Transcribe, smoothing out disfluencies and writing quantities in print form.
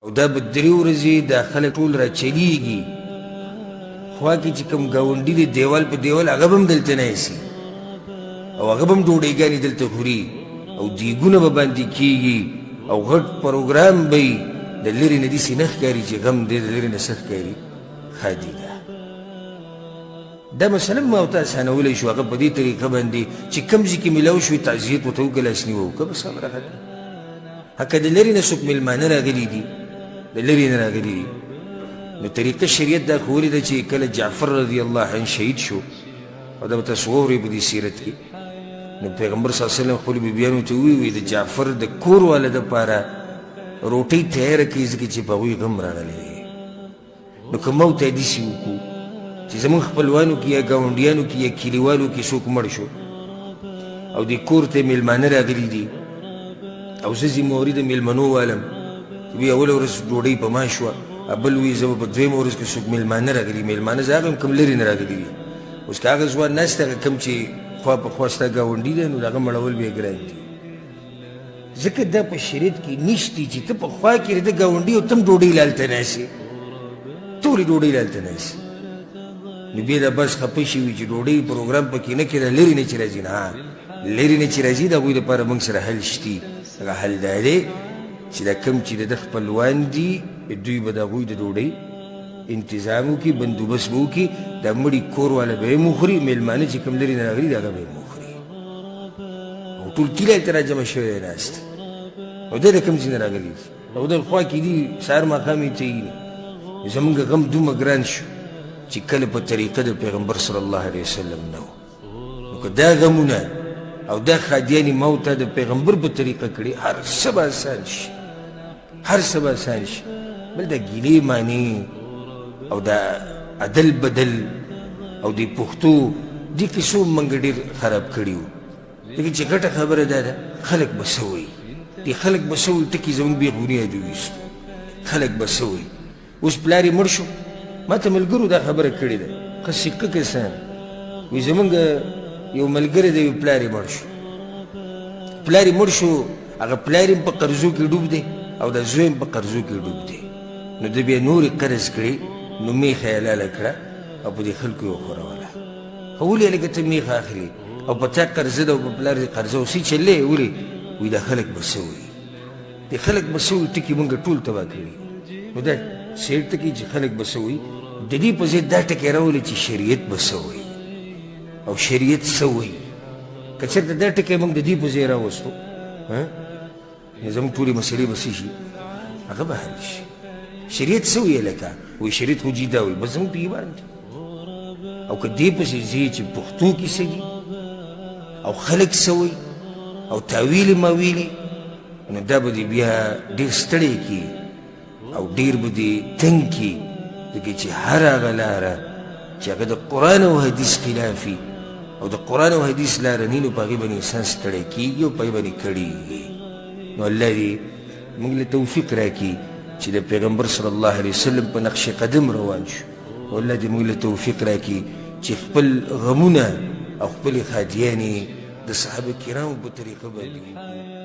او دا به 3 ورځې دا خلک ټول راچلیږي خوا کې چې کوم ګاونډي دی دیوال په دیوال هغه به هم دلته نه ایسي او هغه به هم ډوډۍ دلته خوري او دیګونه به باندې کېږي او غټ پروګرام به وي د لرې نه داسې نه ښکاري چې غم دی د لرې نه څه ښکاري ښادي ده دا مثلا ما ورته اسانولی شو هغه په دې طریقه باندې چې کوم ځای کې میلاو شوي تعزیت ورته وکړه لاسنیوه وکړه بس خبره ختمه هکه د لرې نه څوک میلمانه راغلي دي د لرې نه راغلي دي نو طریقه شریعت دا ښوولې ده چې کله جعفر رضی الله عنه شهید شو او دا به تاسو واورئ په دې سیرت کې نو پیغمبر صلی الله علیه وسلم خپلو بیبیانو ته وویل د جعفر د کور والا دپاره روټۍ تیاره کړئ ځکه چې په هغوی غم راغلی دی نو که موږ ته داسې وکړو چې زموږ خپلوانو کې یا ګاونډیانو کې یا کلیوالو کې څوک مړ شو او دې کور ته میلمانه راغلي دي او زه ذمهواري د میلمنو والم چې وی اوله ورځ ډوډۍ په ما شوه بل وی زه به په دویمه ورځ کې څوک میلمانه راغلي میلمانه زه هغه هم کوم لرې نه راغلي دي اوس که هغه ځوان ناست هغه کوم چې خوا په خوا ستا ګاونډي دی نو د هغه مړول بیا ګران دي ځکه دا په شریعت کې نشتي چې ته په خوا کې د ګاونډي او ته هم ډوډۍ لالته ناستې ته ولې ډوډۍ لالته ناستې نو بیا دا بس خفه شوي چې ډوډۍ پروګرام پکې نه کېده لرې نه چې راځي نه لرې نه چې راځي د هغوی لپاره موږ سره حل شتي هغه حل دا دی چې دا کوم چې د ده خپلوان دي دوی به د هغوی د ډوډۍ انتظام وکړي بندوبست به وکړي دا مړي کور والا به یې هم وخوري میلمانه چې کوم لرې نه راغلي د هغه به یې هم وخوري او ټول کلی هلته راجمع شوی دی ناست او دی د کوم ځای نه راغلي دي او د خوا کې دي سهار ماښام یې تعیني زمونږ غم دومره ګران شو چې کله په طریقه د پیغمبر صلی الله علیه وسلم نه نو که دا غمونه او دا خادیانې ما ورته د پیغمبر په طریقه کړي هر څه به اسان شي هر څه به اسان شي بل دا ګیلې معنې او دا عدل بدل او د پښتو دې کیسو موږ ډېر خراب کړي وو لیکن چې ګټه خبره دا ده خلک به څه وایي دې خلک به څه وایي ټکي زموږ بې بنیاده وایستو خلک به څه وایي اوس پلار یې مړ شو ما ته ملګرو دا خبره کړې ده ښه سکه کسان وایي زموږ یو ملګری دی پلار یې مړ شو پلار یې مړ شو هغه پلار یې په قرضو کې ډوب دی او د زوی هم په قرضو کې ډوب دی نو ده بیا نورې قرض کړې نو میخه یې حلاله کړه او په دې خلکو یې وښوروله خو ولې لکه ته میخه اخلي او په تا قرضه ده او په پلار دې قرضه اوسي چلې ولې وایي دا خلک به څه وایي دې خلک به څه وایي ټکي مونږ ټول تباه کړي نو دا سیټ ټکي چې خلک به څه وایي د دې په ضد دا ټکی راولي چې شریعت به څه وایي او شریعت څه وایي که چېرته دا ټکی موږ د دې په ځای راوستو نو زموږ ټولې مسلې به څه شي هغه به حل شي شریعت څه وایي لکه وایي شریعت خو جدا وایي بس زموږ په ایمان دی او که دې پسې ځې چې پښتو کې څه دي او خلک څه وایي او تاویلې ماویلې نو دا به دې بیا ډېر ستړی کړي او ډېر به دې تنګ کړي ځکه چې هر هغه لاره چې هغه د قرآن او حدیث خلافي او د قرآن او حدیث لاره نه نو په هغې باندې انسان ستړی کېږي او په هغې باندې کړېږي نو الله دې موږ له توفیق راکړي چې د پیغمبر صلی الله علیه وسلم په نقش قدم روان شو او الله دې موږ له توفیق راکړي چې خپل غمونه او خپلې خادیانې د صحابه کرامو په طریقه باندې وکړو